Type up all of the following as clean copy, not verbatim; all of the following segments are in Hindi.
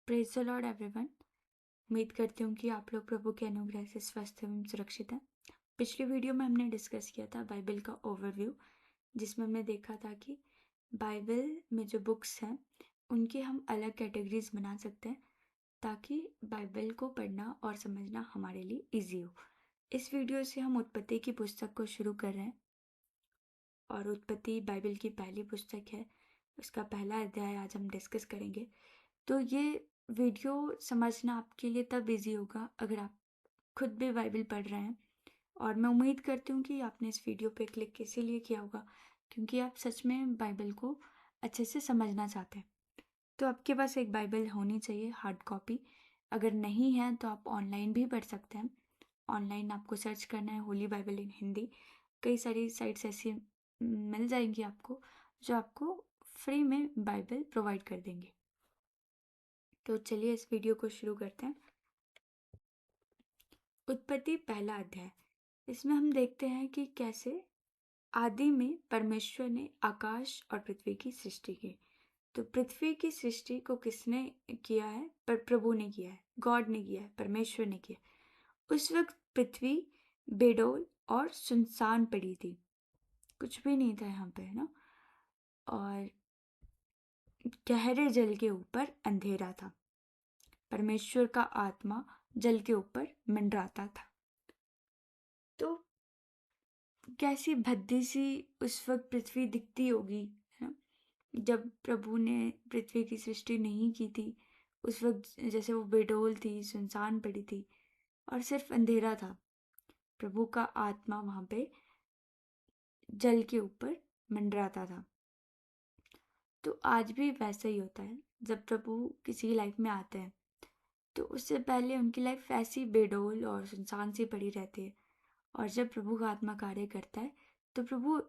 Praise the Lord everyone. उम्मीद करती हूँ कि आप लोग प्रभु के अनुग्रह से स्वस्थ एवं सुरक्षित हैं। पिछली वीडियो में हमने डिस्कस किया था बाइबल का ओवरव्यू, जिसमें हमने देखा था कि बाइबल में जो बुक्स हैं उनके हम अलग कैटेगरीज बना सकते हैं ताकि बाइबल को पढ़ना और समझना हमारे लिए इजी हो। इस वीडियो से हम उत्पत्ति की पुस्तक को शुरू कर रहे हैं और उत्पत्ति बाइबल की पहली पुस्तक है। उसका पहला अध्याय आज हम डिस्कस करेंगे। तो ये वीडियो समझना आपके लिए तब इजी होगा अगर आप खुद भी बाइबल पढ़ रहे हैं, और मैं उम्मीद करती हूँ कि आपने इस वीडियो पे क्लिक इसीलिए किया होगा क्योंकि आप सच में बाइबल को अच्छे से समझना चाहते हैं। तो आपके पास एक बाइबल होनी चाहिए, हार्ड कॉपी। अगर नहीं है तो आप ऑनलाइन भी पढ़ सकते हैं। ऑनलाइन आपको सर्च करना है होली बाइबल इन हिंदी। कई सारी साइट्स ऐसी मिल जाएंगी आपको जो आपको फ्री में बाइबल प्रोवाइड कर देंगे। तो चलिए इस वीडियो को शुरू करते हैं। उत्पत्ति पहला अध्याय। इसमें हम देखते हैं कि कैसे आदि में परमेश्वर ने आकाश और पृथ्वी की सृष्टि की। तो पृथ्वी की सृष्टि को किसने किया है? पर प्रभु ने किया है, गॉड ने किया है, परमेश्वर ने किया है। उस वक्त पृथ्वी बेडौल और सुनसान पड़ी थी, कुछ भी नहीं था यहाँ पे, है ना। और गहरे जल के ऊपर अंधेरा था। परमेश्वर का आत्मा जल के ऊपर मंडराता था। तो कैसी भद्दी सी उस वक्त पृथ्वी दिखती होगी, है ना। जब प्रभु ने पृथ्वी की सृष्टि नहीं की थी उस वक्त जैसे वो बेडौल थी, सुनसान पड़ी थी और सिर्फ अंधेरा था। प्रभु का आत्मा वहां पे जल के ऊपर मंडराता था। तो आज भी वैसा ही होता है। जब प्रभु किसी की लाइफ में आते हैं तो उससे पहले उनकी लाइफ ऐसी बेडौल और सुनसान सी पड़ी रहती है, और जब प्रभु का आत्मा कार्य करता है तो प्रभु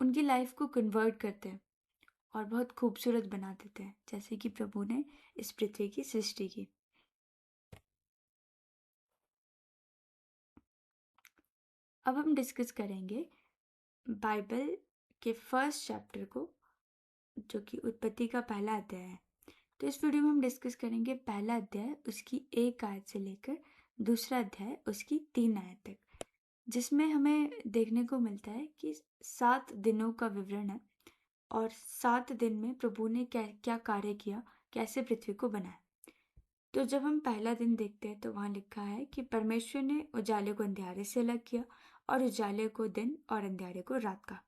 उनकी लाइफ को कन्वर्ट करते हैं और बहुत खूबसूरत बना देते हैं, जैसे कि प्रभु ने इस पृथ्वी की सृष्टि की। अब हम डिस्कस करेंगे बाइबल के फर्स्ट चैप्टर को, जो कि उत्पत्ति का पहला अध्याय है। तो इस वीडियो में हम डिस्कस करेंगे पहला अध्याय उसकी 1 आयत से लेकर दूसरा अध्याय उसकी 3 आयत तक, जिसमें हमें देखने को मिलता है कि 7 दिनों का विवरण है और 7 दिन में प्रभु ने क्या क्या कार्य किया, कैसे पृथ्वी को बनाया। तो जब हम पहला दिन देखते हैं तो वहाँ लिखा है कि परमेश्वर ने उजाले को अंधेरे से अलग किया और उजाले को दिन और अंधेरे को रात का।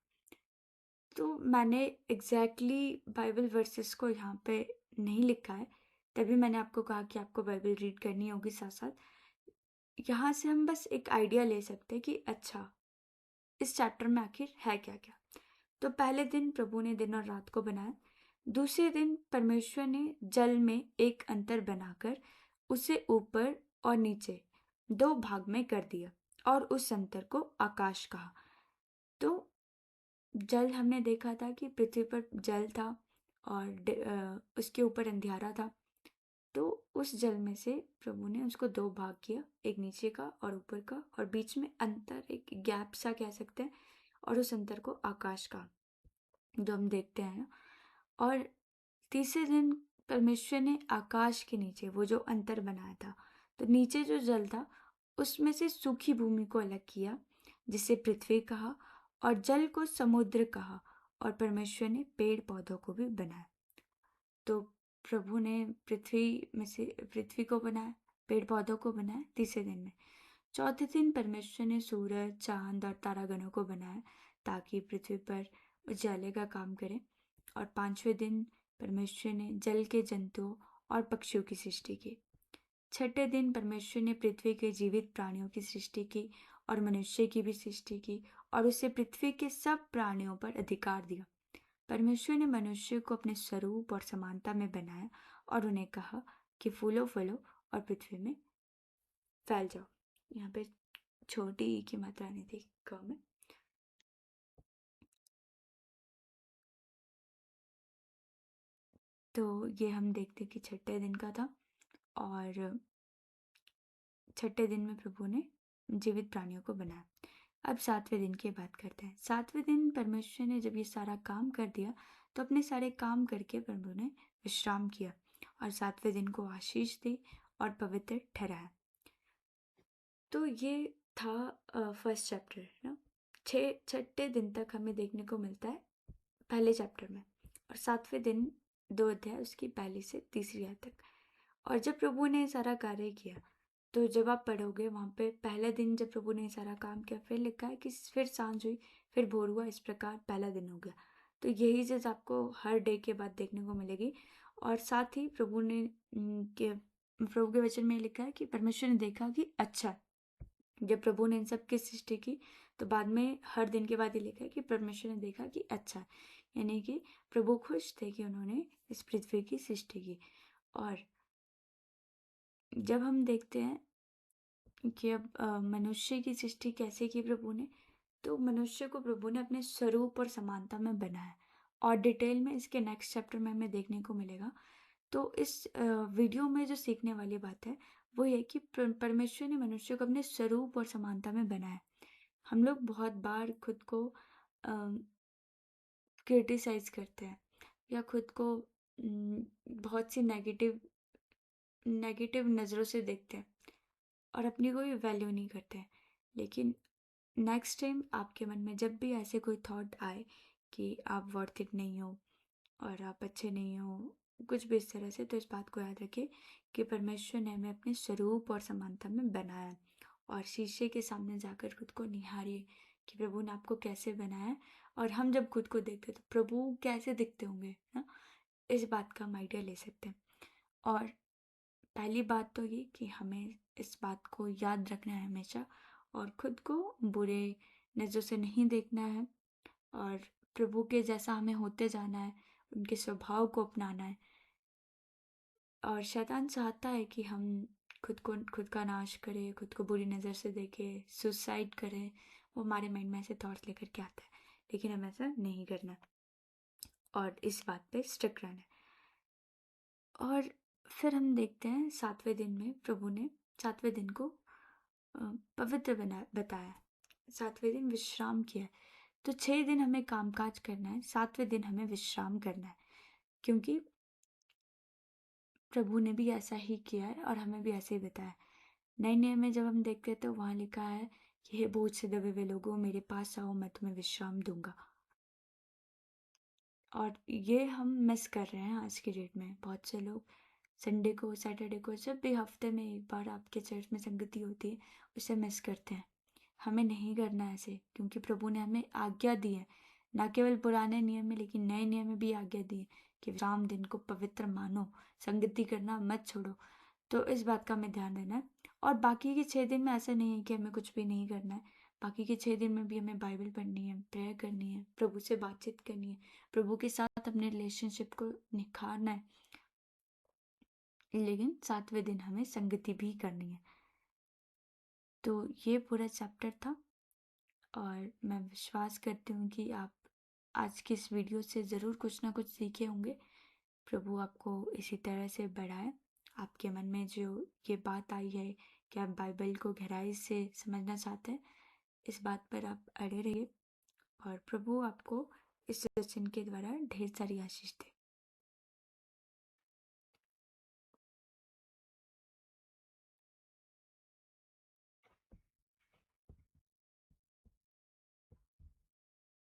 तो मैंने एग्जैक्टली बाइबल वर्सेस को यहाँ पे नहीं लिखा है, तभी मैंने आपको कहा कि आपको बाइबल रीड करनी होगी साथ साथ। यहाँ से हम बस एक आइडिया ले सकते हैं कि अच्छा इस चैप्टर में आखिर है क्या क्या। तो पहले दिन प्रभु ने दिन और रात को बनाया। दूसरे दिन परमेश्वर ने जल में एक अंतर बनाकर उसे ऊपर और नीचे 2 भाग में कर दिया और उस अंतर को आकाश कहा। तो जल हमने देखा था कि पृथ्वी पर जल था और उसके ऊपर अंधियारा था। तो उस जल में से प्रभु ने उसको 2 भाग किया, एक नीचे का और ऊपर का, और बीच में अंतर, एक गैप सा कह सकते हैं, और उस अंतर को आकाश का, जो हम देखते हैं ना। और तीसरे दिन परमेश्वर ने आकाश के नीचे वो जो अंतर बनाया था, तो नीचे जो जल था उसमें से सूखी भूमि को अलग किया, जिसे पृथ्वी कहा, और जल को समुद्र कहा, और परमेश्वर ने पेड़ पौधों को भी बनाया। तो प्रभु ने पृथ्वी में से पृथ्वी को बनाया, पेड़ पौधों को बनाया तीसरे दिन में। चौथे दिन परमेश्वर ने सूरज, चांद और तारागणों को बनाया ताकि पृथ्वी पर उजाले का काम करें। और 5वें दिन परमेश्वर ने जल के जंतुओं और पक्षियों की सृष्टि की। 6ठे दिन परमेश्वर ने पृथ्वी के जीवित प्राणियों की सृष्टि की और मनुष्य की भी सृष्टि की, और उसे पृथ्वी के सब प्राणियों पर अधिकार दिया। परमेश्वर ने मनुष्य को अपने स्वरूप और समानता में बनाया और उन्हें कहा कि फूलो फलो और पृथ्वी में फैल जाओ। यहाँ पे छोटी ई की मात्रा नहीं थी क में। तो ये हम देखते कि 6ठे दिन का था, और 6ठे दिन में प्रभु ने जीवित प्राणियों को बनाया। अब 7वें दिन की बात करते हैं। 7वें दिन परमेश्वर ने जब ये सारा काम कर दिया तो अपने सारे काम करके प्रभु ने विश्राम किया, और 7वें दिन को आशीष दी और पवित्र ठहराया। तो ये था फर्स्ट चैप्टर ना। छठे दिन तक हमें देखने को मिलता है पहले चैप्टर में, और 7वें दिन 2 अध्याय उसकी पहली से तीसरी आयत तक। और जब प्रभु ने सारा कार्य किया, तो जब आप पढ़ोगे वहाँ पे पहला दिन जब प्रभु ने सारा काम किया, फिर लिखा है कि फिर सांझ हुई, फिर भोर हुआ, इस प्रकार पहला दिन हो गया। तो यही चीज़ आपको हर डे के बाद देखने को मिलेगी। और साथ ही प्रभु के वचन में लिखा है कि परमेश्वर ने देखा कि अच्छा। जब प्रभु ने इन सब की सृष्टि की, तो बाद में हर दिन के बाद ये लिखा है कि परमेश्वर ने देखा कि अच्छा, यानी कि प्रभु खुश थे कि उन्होंने इस पृथ्वी की सृष्टि की। और जब हम देखते हैं कि अब मनुष्य की सृष्टि कैसे की प्रभु ने, तो मनुष्य को प्रभु ने अपने स्वरूप और समानता में बनाया, और डिटेल में इसके नेक्स्ट चैप्टर में हमें देखने को मिलेगा। तो इस वीडियो में जो सीखने वाली बात है वो ये कि परमेश्वर ने मनुष्य को अपने स्वरूप और समानता में बनाया। हम लोग बहुत बार खुद को क्रिटिसाइज करते हैं या खुद को बहुत सी नेगेटिव नज़रों से देखते हैं और अपनी कोई वैल्यू नहीं करते हैं। लेकिन नेक्स्ट टाइम आपके मन में जब भी ऐसे कोई थॉट आए कि आप वर्थ इट नहीं हो और आप अच्छे नहीं हो, कुछ भी इस तरह से, तो इस बात को याद रखिए कि परमेश्वर ने हमें अपने स्वरूप और समानता में बनाया। और शीशे के सामने जाकर खुद को निहारिए कि प्रभु ने आपको कैसे बनाया है, और हम जब खुद को देखते तो प्रभु कैसे दिखते होंगे ना, इस बात का हम आइडिया ले सकते हैं। और पहली बात तो ये कि हमें इस बात को याद रखना है हमेशा, और खुद को बुरे नज़रों से नहीं देखना है, और प्रभु के जैसा हमें होते जाना है, उनके स्वभाव को अपनाना है। और शैतान चाहता है कि हम खुद का नाश करें, खुद को बुरी नज़र से देखें, सुसाइड करें। वो हमारे माइंड में ऐसे थॉट्स लेकर के आता है, लेकिन हमें ऐसा नहीं करना और इस बात पे स्टिक रहना है। और फिर हम देखते हैं 7वें दिन में प्रभु ने 7वें दिन को पवित्र बताया। 7वें दिन विश्राम किया है। तो 6 दिन हमें कामकाज करना है, 7वें दिन हमें विश्राम करना है, क्योंकि प्रभु ने भी ऐसा ही किया है और हमें भी ऐसे ही बताया। नए नियम में जब हम देखते हैं तो वहाँ लिखा है कि हे बोझ से दबे हुए लोगों, मेरे पास आओ, मैं तुम्हें विश्राम दूंगा। और ये हम मिस कर रहे हैं आज की डेट में। बहुत से लोग संडे को, सैटरडे को, जब भी हफ्ते में एक बार आपके चर्च में संगति होती है, उसे मिस करते हैं। हमें नहीं करना है ऐसे, क्योंकि प्रभु ने हमें आज्ञा दी है, ना केवल पुराने नियम में लेकिन नए नियम में भी आज्ञा दी है कि विश्राम दिन को पवित्र मानो, संगति करना मत छोड़ो। तो इस बात का हमें ध्यान देना है। और बाकी के 6 दिन में ऐसा नहीं है कि हमें कुछ भी नहीं करना है। बाकी के 6 दिन में भी हमें बाइबल पढ़नी है, प्रेयर करनी है, प्रभु से बातचीत करनी है, प्रभु के साथ अपने रिलेशनशिप को निखारना है। लेकिन 7वें दिन हमें संगति भी करनी है। तो ये पूरा चैप्टर था, और मैं विश्वास करती हूँ कि आप आज की इस वीडियो से ज़रूर कुछ ना कुछ सीखे होंगे। प्रभु आपको इसी तरह से बढ़ाए। आपके मन में जो ये बात आई है कि आप बाइबल को गहराई से समझना चाहते हैं, इस बात पर आप अड़े रहिए, और प्रभु आपको इस वचन के द्वारा ढेर सारी आशीष दे।